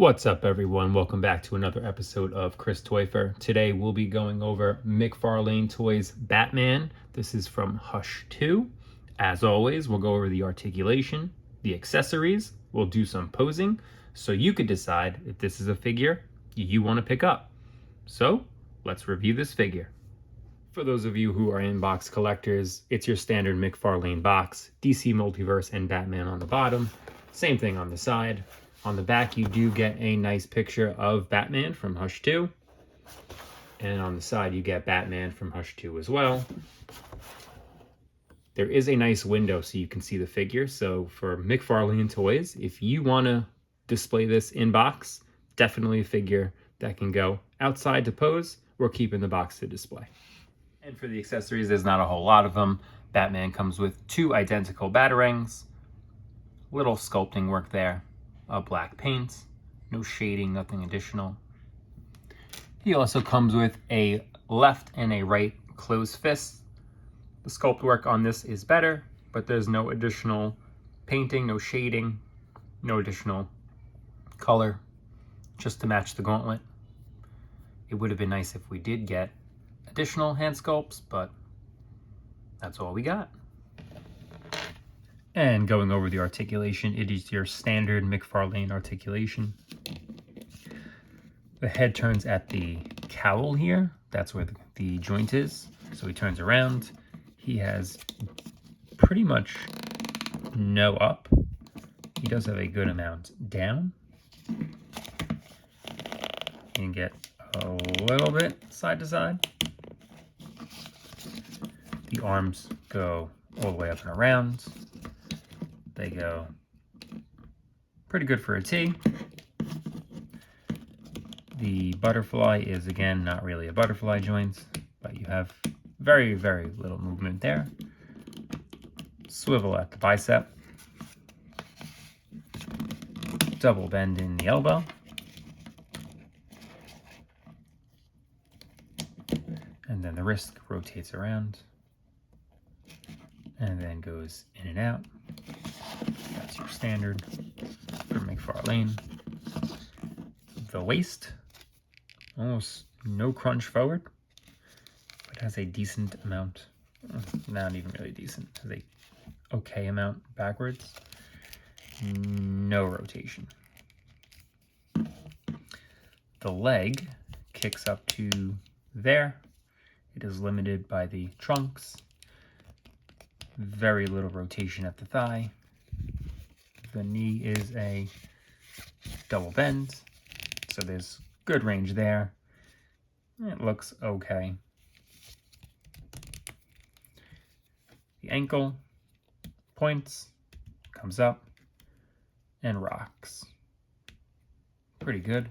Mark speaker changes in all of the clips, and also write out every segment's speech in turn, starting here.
Speaker 1: What's up, everyone? Welcome back to another episode of Chris Toyfer. Today we'll be going over McFarlane Toys Batman. This is from Hush 2. As always, we'll go over the articulation, the accessories, we'll do some posing, so you could decide if this is a figure you want to pick up. So, let's review this figure. For those of you who are in-box collectors, it's your standard McFarlane box, DC Multiverse and Batman on the bottom. Same thing on the side. On the back, you do get a nice picture of Batman from Hush 2. And on the side, you get Batman from Hush 2 as well. There is a nice window so you can see the figure. So for McFarlane Toys, if you want to display this in box, definitely a figure that can go outside to pose or keep in the box to display. And for the accessories, there's not a whole lot of them. Batman comes with 2 identical batarangs. Little sculpting work there. Black paint, no shading, nothing additional. He also comes with a left and a right closed fist. The sculpt work on this is better, but there's no additional painting, no shading, no additional color, just to match the gauntlet. It would have been nice if we did get additional hand sculpts, but that's all we got. And going over the articulation, it is your standard McFarlane articulation. The head turns at the cowl here. That's where the joint is. So he turns around. He has pretty much no up. He does have a good amount down. You can get a little bit side to side. The arms go all the way up and around. They go pretty good for a T. The butterfly is, again, not really a butterfly joint, but you have very, very little movement there. Swivel at the bicep. Double bend in the elbow. And then the wrist rotates around and then goes in and out. That's your standard for McFarlane. The waist, almost no crunch forward, but has a decent amount, not even really decent, has a okay amount backwards. No rotation. The leg kicks up to there. It is limited by the trunks. Very little rotation at the thigh. The knee is a double bend, so there's good range there. It looks okay. The ankle points, comes up, and rocks. Pretty good.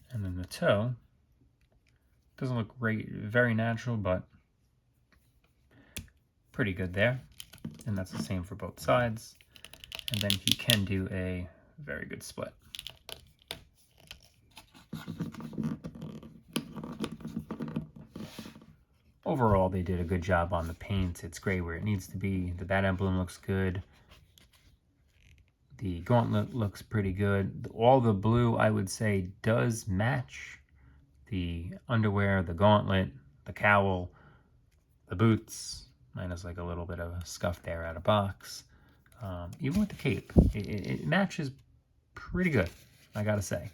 Speaker 1: And then the toe doesn't look very natural, but pretty good there. And that's the same for both sides. And then he can do a very good split. Overall, they did a good job on the paint. It's gray where it needs to be. The bat emblem looks good. The gauntlet looks pretty good. All the blue, I would say, does match the underwear, the gauntlet, the cowl, the boots, minus like a little bit of a scuff there out of box. Even with the cape, it matches pretty good, I gotta say.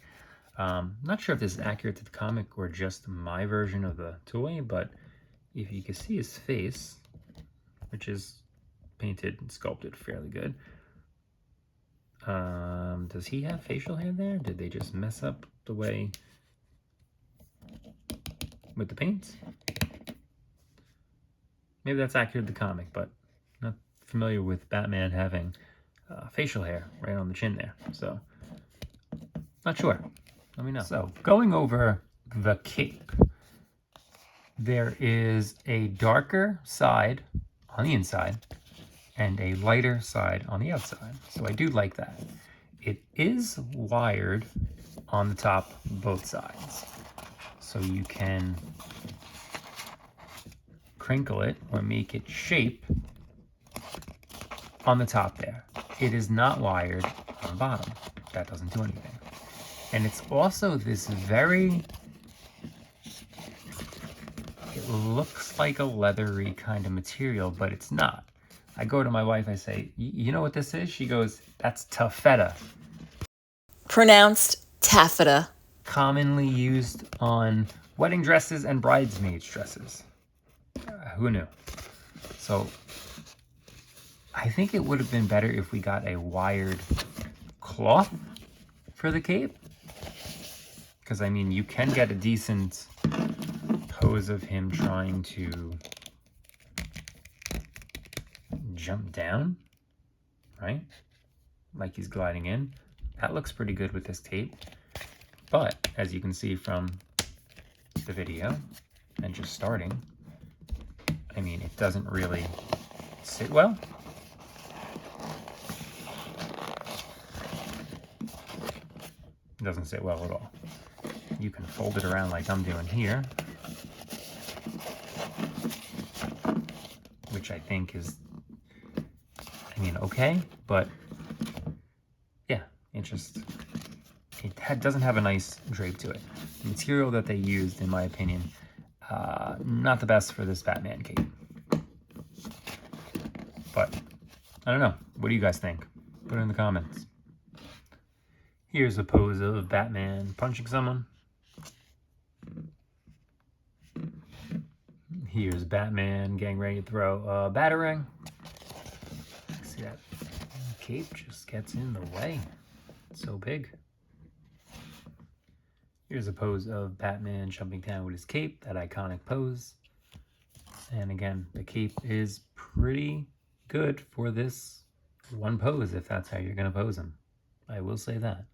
Speaker 1: Not sure if this is accurate to the comic or just my version of the toy, but if you can see his face, which is painted and sculpted fairly good, does he have facial hair there? Did they just mess up the way with the paint? Maybe that's accurate to the comic, but not familiar with Batman having facial hair right on the chin there. So, not sure. Let me know. So, going over the cape, there is a darker side on the inside and a lighter side on the outside. So I do like that. It is wired on the top both sides. So you can crinkle it or make it shape on the top there. It is not wired on the bottom. That doesn't do anything. And it's also this very, it looks like a leathery kind of material, but it's not. I go to my wife, I say, you know what this is? She goes, that's taffeta.
Speaker 2: Pronounced taffeta.
Speaker 1: Commonly used on wedding dresses and bridesmaids dresses. Who knew? So I think it would have been better if we got a wired cloth for the cape. Because, I mean, you can get a decent pose of him trying to jump down, right? Like he's gliding in. That looks pretty good with this tape. But, as you can see from the video, and just starting, I mean, it doesn't really sit well. It doesn't sit well at all. You can fold it around like I'm doing here, which I think is, I mean, okay, but yeah, it doesn't have a nice drape to it. The material that they used, in my opinion, not the best for this Batman cape. But I don't know. What do you guys think? Put it in the comments. Here's a pose of Batman punching someone. Here's Batman getting ready to throw a batarang. See that cape just gets in the way. It's so big. Here's a pose of Batman jumping down with his cape, that iconic pose. And again, the cape is pretty good for this one pose, if that's how you're going to pose him. I will say that.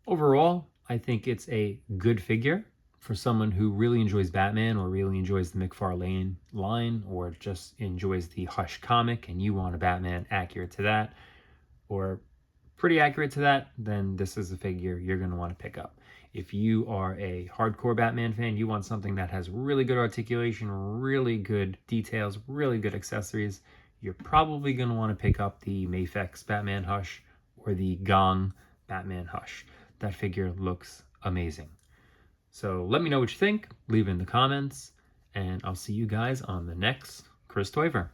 Speaker 1: Overall, I think it's a good figure for someone who really enjoys Batman or really enjoys the McFarlane line or just enjoys the Hush comic and you want a Batman accurate to that or pretty accurate to that, then this is a figure you're going to want to pick up. If you are a hardcore Batman fan, you want something that has really good articulation, really good details, really good accessories, you're probably going to want to pick up the Mafex Batman Hush or the Gong Batman Hush. That figure looks amazing. So let me know what you think, leave it in the comments, and I'll see you guys on the next Chris Toiver.